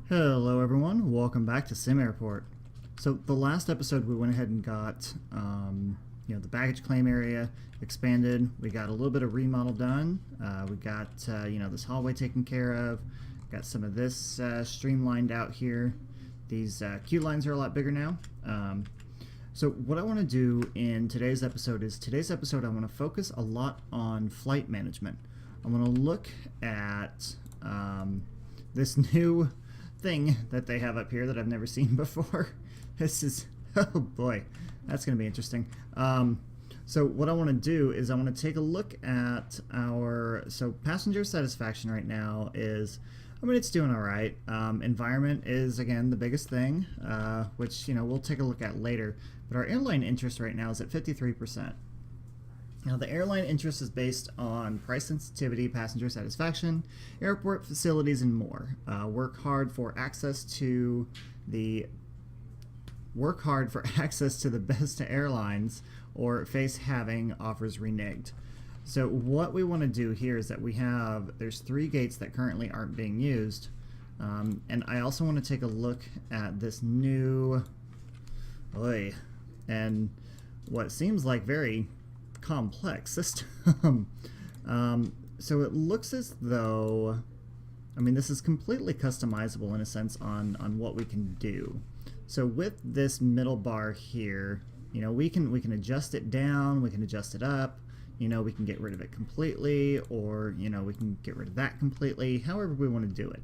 Hello everyone, welcome back to Sim Airport. So the last episode we went ahead and got the baggage claim area expanded. We got a little bit of remodel done. We got this hallway taken care of. Got some of this streamlined out here. These queue lines are a lot bigger now. So what I want to do in today's episode I want to focus a lot on flight management. I want to look at this new thing that they have up here that I've never seen before. This is, oh boy, that's going to be interesting. So what I want to do is I want to take a look at so passenger satisfaction right now is, it's doing all right. Environment is, again, the biggest thing, which, we'll take a look at later. But our airline interest right now is at 53%. Now, the airline interest is based on price sensitivity, passenger satisfaction, airport facilities, and more. Work hard for access to the best airlines, or face having offers reneged. So what we want to do here is that there's 3 gates that currently aren't being used, and I also want to take a look at this new, and what seems like very complex system. So it looks as though, this is completely customizable in a sense on what we can do. So with this middle bar here, we can adjust it down, we can adjust it up, we can get rid of it completely, or we can get rid of that completely, however we want to do it.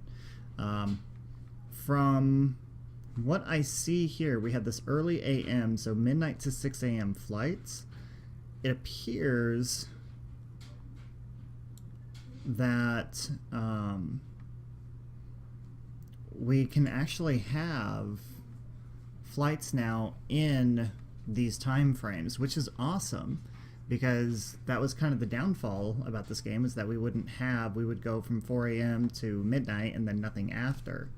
From what I see here, we have this early AM, so midnight to 6 AM flights. It appears that we can actually have flights now in these time frames, which is awesome, because that was kind of the downfall about this game, is that we would go from 4 AM to midnight and then nothing after.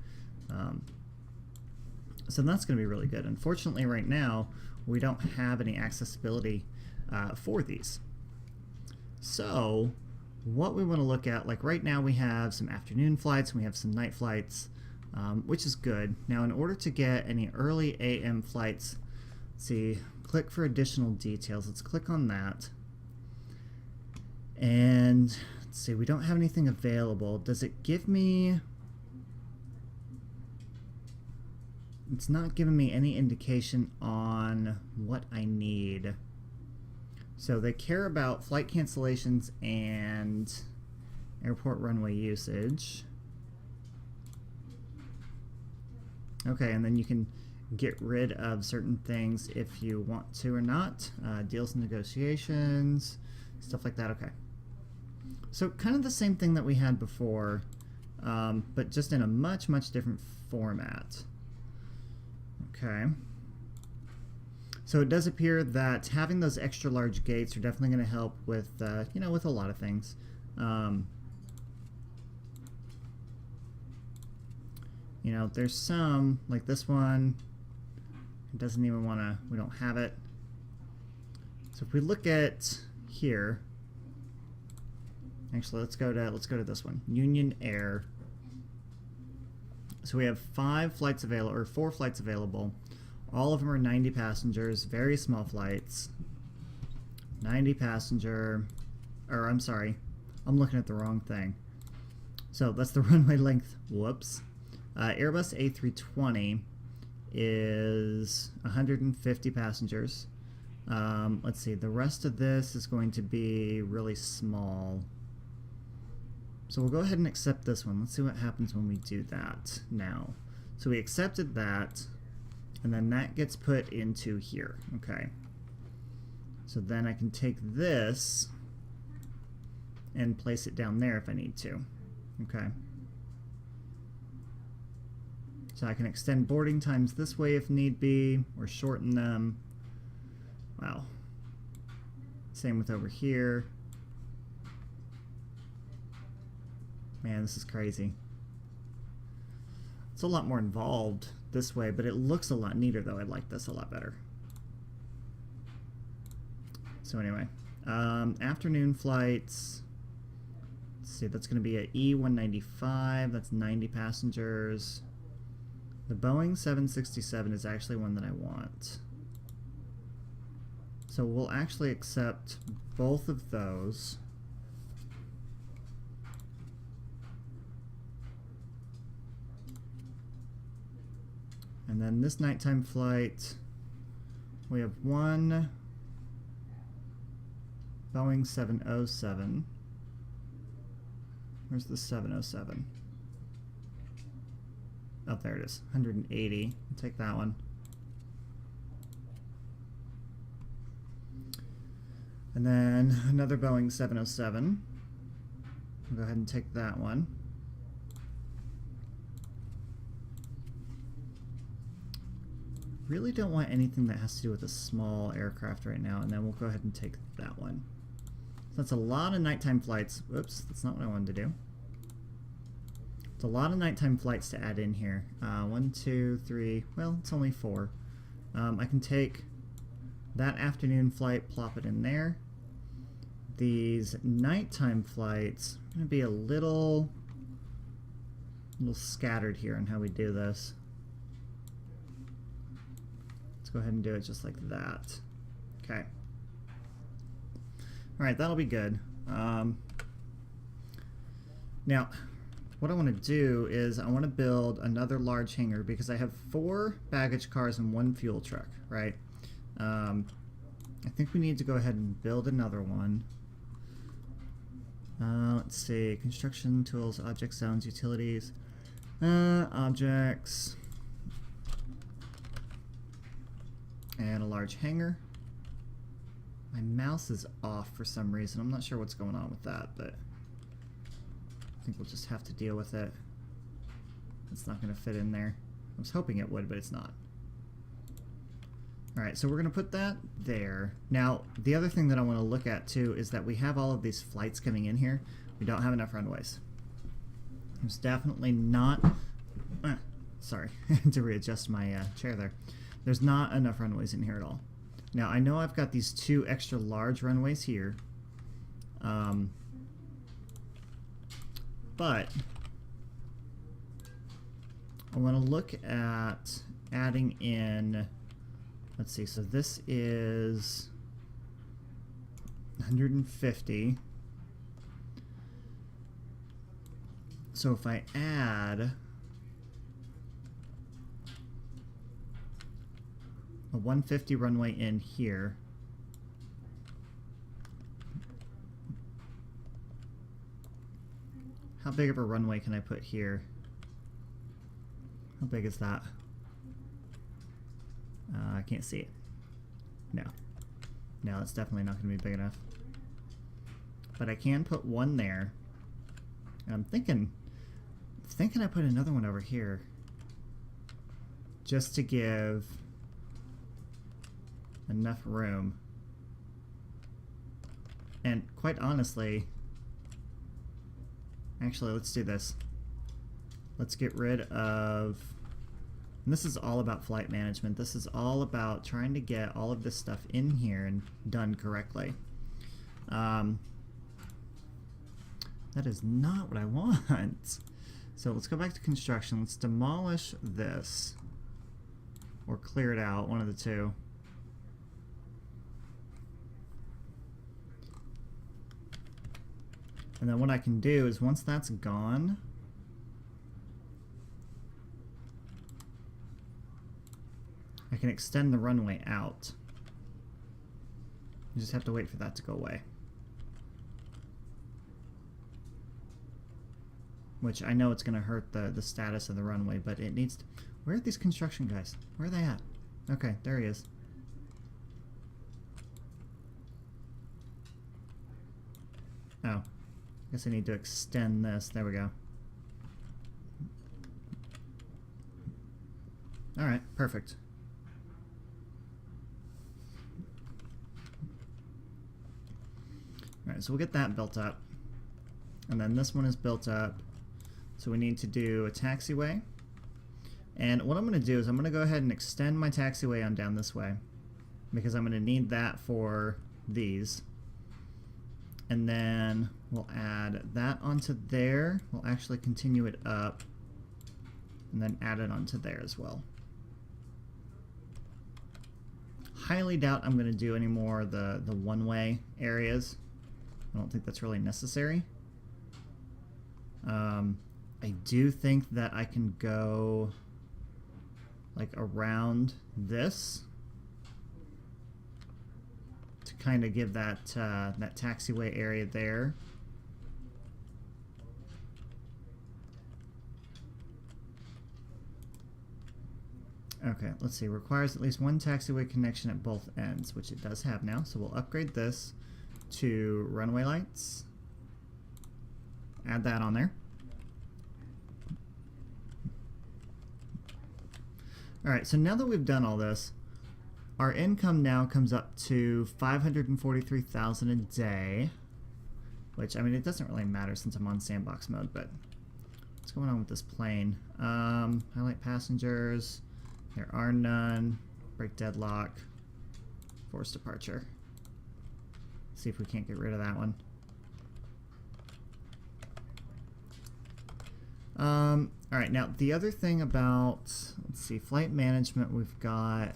So that's going to be really good. Unfortunately, right now, we don't have any accessibility for these. So what we want to look at, like right now we have some afternoon flights and we have some night flights, which is good. Now in order to get any early AM flights, let's see, click for additional details. Let's click on that. And let's see, we don't have anything available. Does it give me... It's not giving me any indication on what I need. So they care about flight cancellations and airport runway usage. Okay, and then you can get rid of certain things if you want to or not. Deals and negotiations, stuff like that. Okay. So kind of the same thing that we had before, but just in a much, much different format. Okay. So it does appear that having those extra large gates are definitely going to help with, with a lot of things. There's some, like this one, it doesn't even want to, we don't have it. So if we look at here, actually let's go to this one, Union Air. So we have 4 flights available. All of them are 90 passengers, very small flights. 90 passenger, or I'm sorry, I'm looking at the wrong thing. So that's the runway length, whoops. Airbus A320 is 150 passengers. Let's see, the rest of this is going to be really small. So we'll go ahead and accept this one. Let's see what happens when we do that now. So we accepted that, and then that gets put into here. Okay. So then I can take this and place it down there if I need to. Okay. So I can extend boarding times this way if need be, or shorten them. Wow. Same with over here. Man, this is crazy. It's a lot more involved this way, but it looks a lot neater though. I like this a lot better. So anyway, afternoon flights. Let's see, that's going to be a E195. That's 90 passengers. The Boeing 767 is actually one that I want. So we'll actually accept both of those. And then this nighttime flight, we have one Boeing 707. Where's the 707? Oh, there it is. 180. I'll take that one. And then another Boeing 707. I'll go ahead and take that one. Really don't want anything that has to do with a small aircraft right now, and then we'll go ahead and take that one. So that's a lot of nighttime flights. Whoops, that's not what I wanted to do. It's a lot of nighttime flights to add in here. 1, 2, 3, well, it's only 4. I can take that afternoon flight, plop it in there. These nighttime flights are going to be a little scattered here on how we do this. Let's go ahead and do it just like that. Okay. Alright, that'll be good. Now, what I want to do is I want to build another large hangar because I have 4 baggage cars and 1 fuel truck, right? I think we need to go ahead and build another one. Let's see, construction, tools, object zones, utilities, objects, and a large hangar. My mouse is off for some reason. I'm not sure what's going on with that, but I think we'll just have to deal with it. It's not going to fit in there. I was hoping it would, but it's not. Alright, so we're going to put that there. Now, the other thing that I want to look at too is that we have all of these flights coming in here. We don't have enough runways. There's definitely not... sorry, to readjust my chair there. There's not enough runways in here at all. Now, I know I've got these 2 extra large runways here. But I want to look at adding in... Let's see, so this is 150. So if I add a 150 runway in here, how big of a runway can I put here? How big is that? I can't see it. No. No, it's definitely not going to be big enough. But I can put one there. And I'm thinking I put another one over here. Just to give enough room. And quite honestly, actually, let's do this. Let's get rid of... And this is all about flight management. This is all about trying to get all of this stuff in here and done correctly. That is not what I want. So let's go back to construction. Let's demolish this. Or clear it out, one of the two. And then what I can do is once that's gone, I can extend the runway out. You just have to wait for that to go away. Which I know it's going to hurt the status of the runway, but it needs to... Where are these construction guys? Where are they at? Okay, there he is. Oh. I guess I need to extend this. There we go. Alright, perfect. Alright, so we'll get that built up. And then this one is built up. So we need to do a taxiway. And what I'm going to do is I'm going to go ahead and extend my taxiway on down this way. Because I'm going to need that for these. And then we'll add that onto there. We'll actually continue it up and then add it onto there as well. Highly doubt I'm going to do any more of the one-way areas. I don't think that's really necessary. I do think that I can go like around this to kind of give that that taxiway area there. Okay, let's see. Requires at least one taxiway connection at both ends, which it does have now. So we'll upgrade this to runway lights. Add that on there. Alright, so now that we've done all this, our income now comes up to $543,000 a day, which, I mean, it doesn't really matter since I'm on sandbox mode, but what's going on with this plane? Highlight passengers. There are none. Break deadlock. Forced departure. See if we can't get rid of that one. Alright, now the other thing about, let's see, flight management, we've got,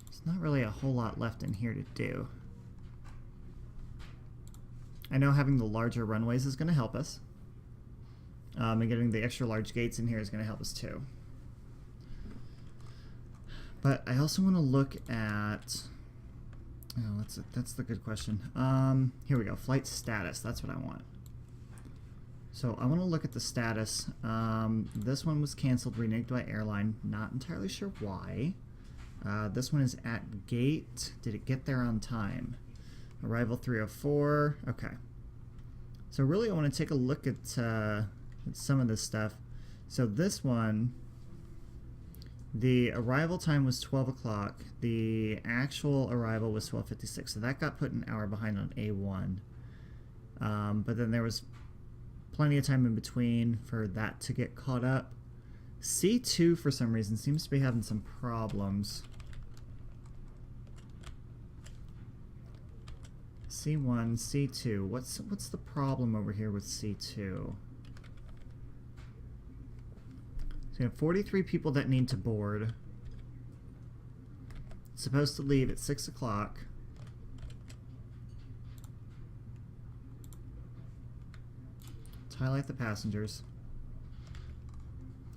there's not really a whole lot left in here to do. I know having the larger runways is going to help us. And getting the extra large gates in here is going to help us too. But I also want to look at, oh, that's the good question. Here we go, flight status, that's what I want. So I want to look at the status. This one was canceled, reneged by airline. Not entirely sure why. This one is at gate. Did it get there on time? Arrival 304. Okay. So really I want to take a look at some of this stuff. So this one, the arrival time was 12 o'clock. The actual arrival was 12:56. So that got put an hour behind on A1. But then there was plenty of time in between for that to get caught up. C2 for some reason seems to be having some problems. C1, C2. What's the problem over here with C2? So we have 43 people that need to board. It's supposed to leave at 6 o'clock. Highlight the passengers.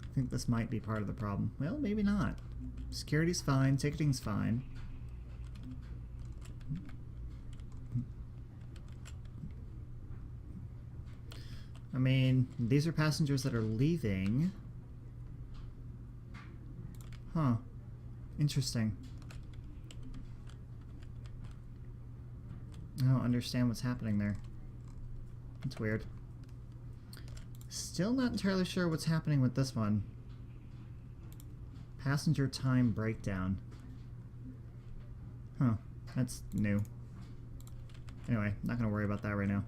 I think this might be part of the problem. Well, maybe not. Security's fine, ticketing's fine. I mean, these are passengers that are leaving. Huh. Interesting. I don't understand what's happening there. It's weird. Still not entirely sure what's happening with this one. Passenger time breakdown. Huh, that's new. Anyway, not going to worry about that right now.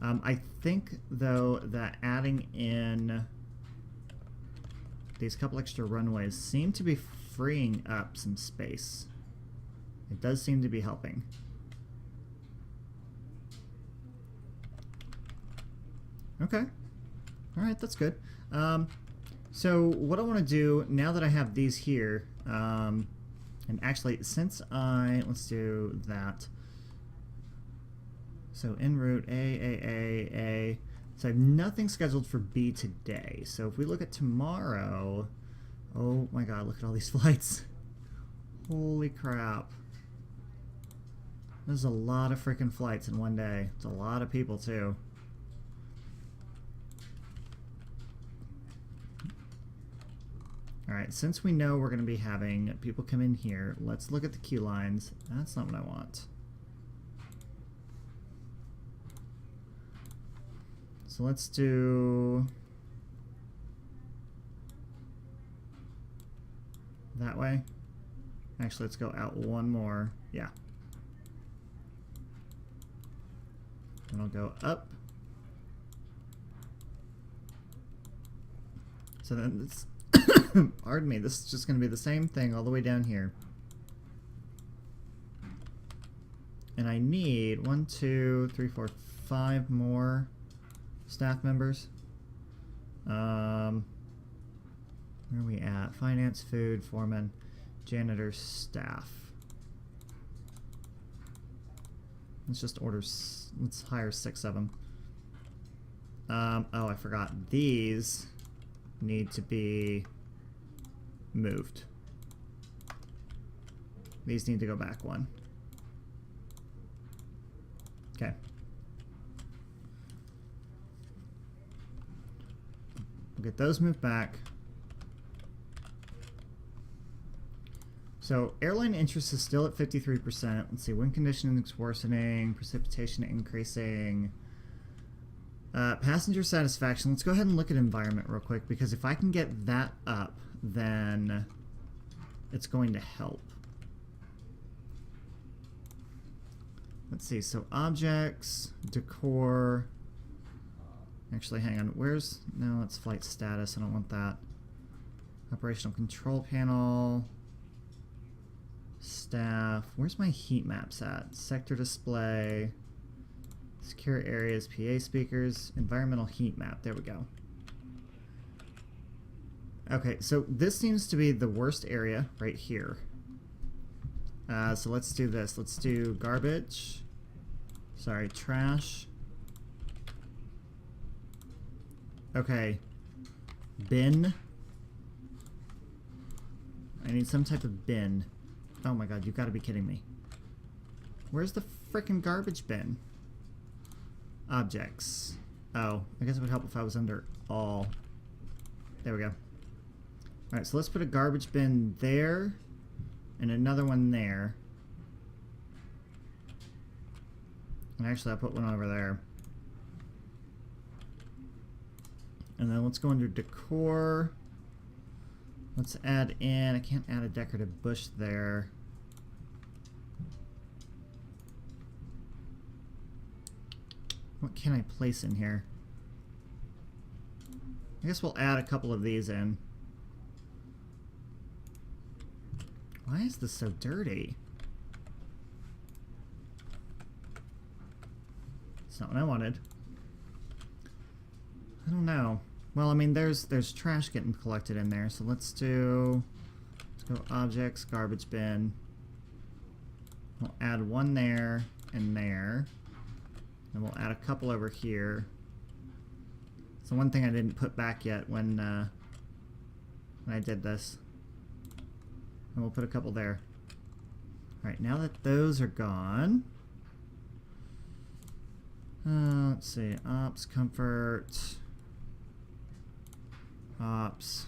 I think, though, that adding in these couple extra runways seem to be freeing up some space. It does seem to be helping. Okay. Alright, that's good. So what I want to do, now that I have these here, and actually, since let's do that. So en route, A. So I have nothing scheduled for B today. So if we look at tomorrow, oh my god, look at all these flights. Holy crap. There's a lot of freaking flights in one day. It's a lot of people too. Alright, since we know we're going to be having people come in here, let's look at the queue lines. That's not what I want. So let's do that way. Actually, let's go out one more. Yeah. And I'll go up. So then it's pardon me, this is just going to be the same thing all the way down here. And I need 1, 2, 3, 4, 5 more staff members. finance, food, foreman, janitor, staff. Let's just let's hire 6 of them. Oh, I forgot. These need to be moved. These need to go back 1. Okay. We'll get those moved back. So airline interest is still at 53%. Let's see, wind conditions worsening, precipitation increasing. Passenger satisfaction. Let's go ahead and look at environment real quick, because if I can get that up, then it's going to help. Let's see, so objects, decor. Actually, hang on, no, it's flight status, I don't want that. Operational control panel. Staff, where's my heat maps at? Sector display, secure areas, PA speakers, environmental heat map, there we go. Okay, so this seems to be the worst area right here. So let's do this. Let's do garbage. Sorry, trash. Okay. Bin. I need some type of bin. Oh my god, you've got to be kidding me. Where's the frickin' garbage bin? Objects. Oh, I guess it would help if I was under all. There we go. Alright, so let's put a garbage bin there. And another one there. And actually, I'll put one over there. And then let's go under decor. Let's add in, I can't add a decorative bush there. What can I place in here? I guess we'll add a couple of these in. Why is this so dirty? It's not what I wanted. I don't know. Well, I mean, there's trash getting collected in there, so let's go objects, garbage bin. We'll add one there and there. And we'll add a couple over here. So one thing I didn't put back yet when I did this. And we'll put a couple there. Alright, now that those are gone. Let's see, ops, comfort. Ops.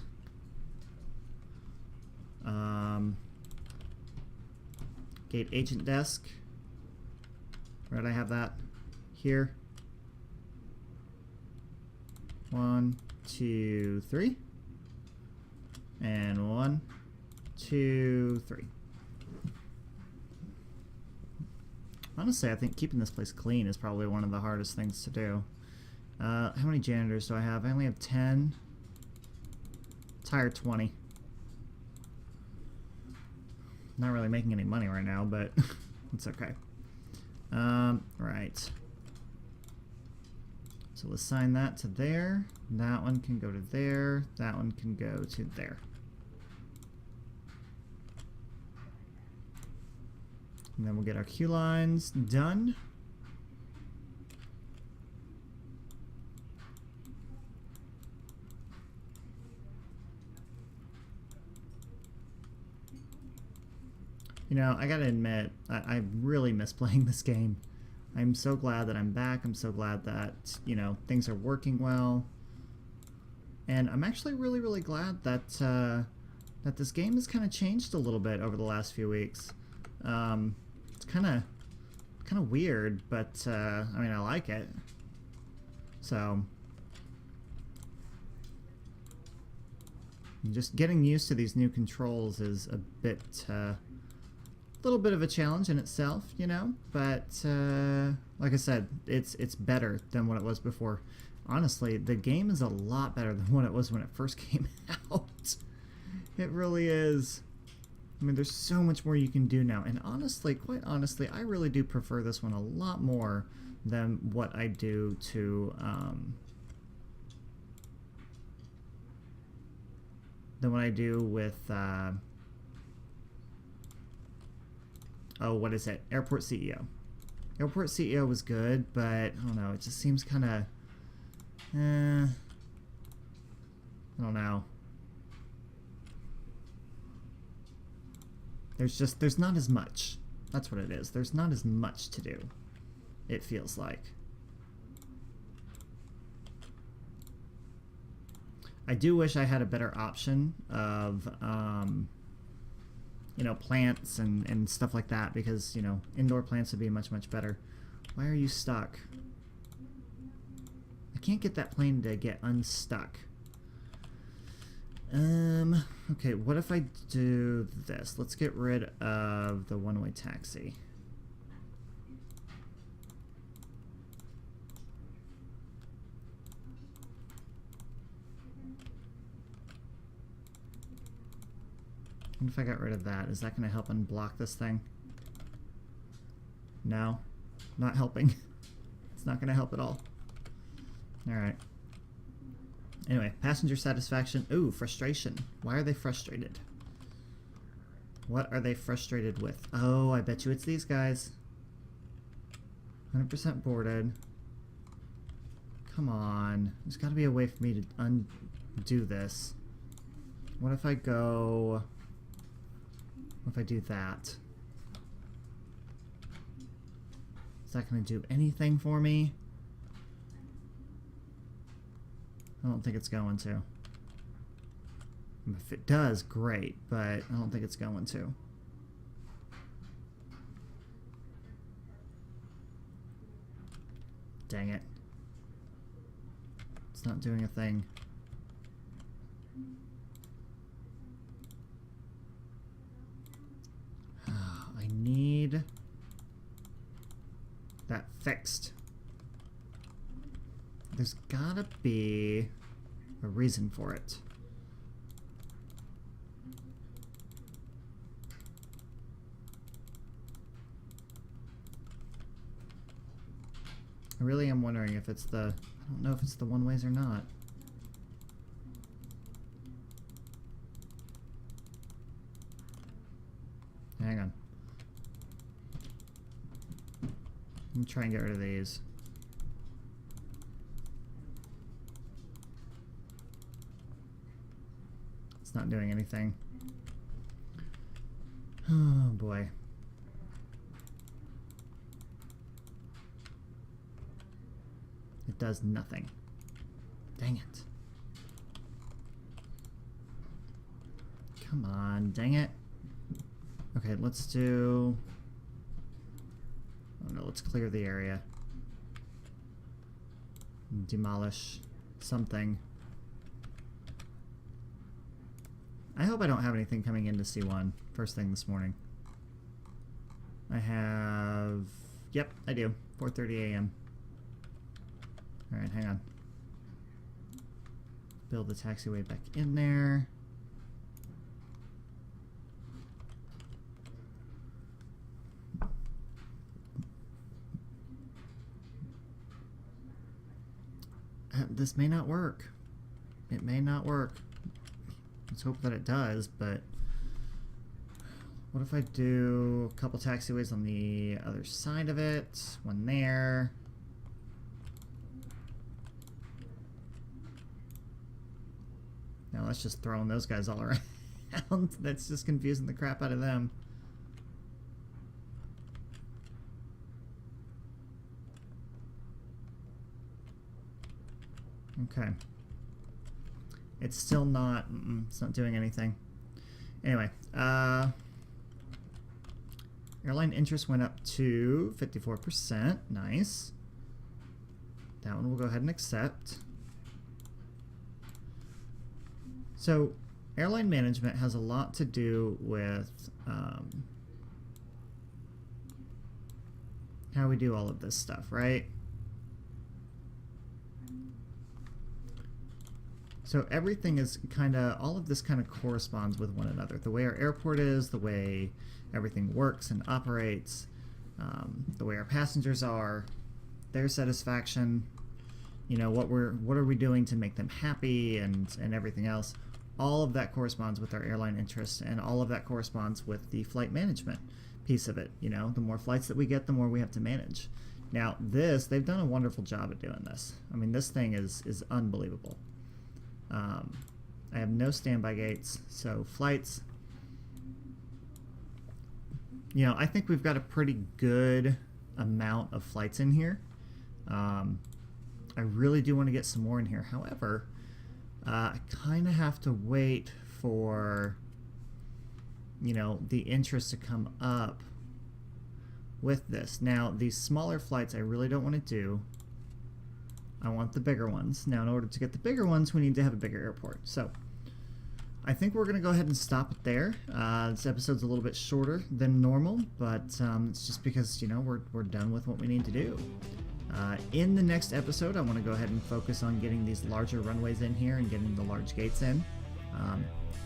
Gate agent desk. Where did I have that? Here. 1, 2, 3. And 1, 2, 3. Honestly, I think keeping this place clean is probably one of the hardest things to do. How many janitors do I have? I only have 10. Let's hire 20. Not really making any money right now, but it's okay. Right. So we'll assign that to there. That one can go to there. That one can go to there. And then we'll get our queue lines done. You know, I gotta admit, I really miss playing this game. I'm so glad that I'm back. I'm so glad that, you know, things are working well. And I'm actually really, really glad that that this game has kind of changed a little bit over the last few weeks. It's kind of weird, but I mean, I like it. So just getting used to these new controls is a little bit of a challenge in itself, you know, but like I said, it's better than what it was before. Honestly, the game is a lot better than what it was when it first came out. It really is. I mean, there's so much more you can do now, and honestly, quite honestly, I really do prefer this one a lot more than what I do to than what I do with, oh, what is it? Airport CEO. Airport CEO was good, but I don't know, it just seems kind of, I don't know. There's not as much. That's what it is. There's not as much to do, it feels like. I do wish I had a better option of, you know, plants and stuff like that, because, you know, indoor plants would be much, much better. Why are you stuck? I can't get that plane to get unstuck. Okay, what if I do this? Let's get rid of the one-way taxi. What if I got rid of that? Is that going to help unblock this thing? No, not helping. It's not going to help at all. Alright. Anyway, passenger satisfaction. Ooh, frustration. Why are they frustrated? What are they frustrated with? Oh, I bet you it's these guys. 100% boarded. Come on. There's got to be a way for me to undo this. What if I go... What if I do that? Is that going to do anything for me? I don't think it's going to. If it does, great, but I don't think it's going to. Dang it. It's not doing a thing. I need that fixed. There's gotta be a reason for it. I really am wondering if it's the... I don't know if it's the one-ways or not. Hang on. Let me try and get rid of these. It's not doing anything. Oh boy. It does nothing. Dang it. Come on, dang it. Okay, let's do... Oh no, let's clear the area. Demolish something. I hope I don't have anything coming into C1 first thing this morning. I have... Yep, I do. 4:30 a.m. Alright, hang on. Build the taxiway back in there. This may not work. It may not work. Let's hope that it does, but what if I do a couple taxiways on the other side of it? One there. Now that's just throwing those guys all around. That's just confusing the crap out of them. Okay. It's still not, it's not doing anything. Anyway, airline interest went up to 54%. Nice. That one we'll go ahead and accept. So, airline management has a lot to do with how we do all of this stuff, right? So everything is kind of, all of this kind of corresponds with one another. The way our airport is, the way everything works and operates, the way our passengers are, their satisfaction, you know, what are we doing to make them happy and everything else. all of that corresponds with our airline interests, and all of that corresponds with the flight management piece of it. You know, the more flights that we get, the more we have to manage. Now they've done a wonderful job at doing this. I mean, this thing is unbelievable. I have no standby gates, so flights, you know, I think we've got a pretty good amount of flights in here. I really do want to get some more in here. However, I kind of have to wait for, you know, the interest to come up with this. Now, these smaller flights I really don't want to do. I want the bigger ones. Now, in order to get the bigger ones, we need to have a bigger airport. So, I think we're going to go ahead and stop it there. This episode's a little bit shorter than normal, but it's just because, you know, we're done with what we need to do. In the next episode, I want to go ahead and focus on getting these larger runways in here and getting the large gates in.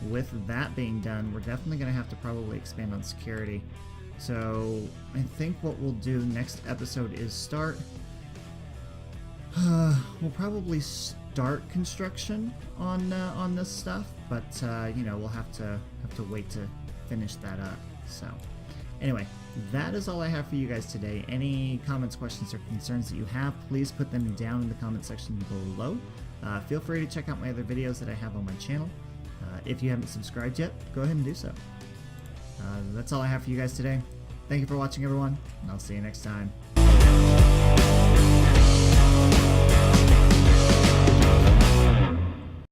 With that being done, we're definitely going to have to probably expand on security. So I think what we'll do next episode is we'll probably start construction on this stuff, but you know, we'll have to wait to finish that up. So anyway, that is all I have for you guys today. Any comments, questions, or concerns that you have, please put them down in the comment section below. Feel free to check out my other videos that I have on my channel. If you haven't subscribed yet, go ahead and do so. That's all I have for you guys today. Thank you for watching, everyone, and I'll see you next time.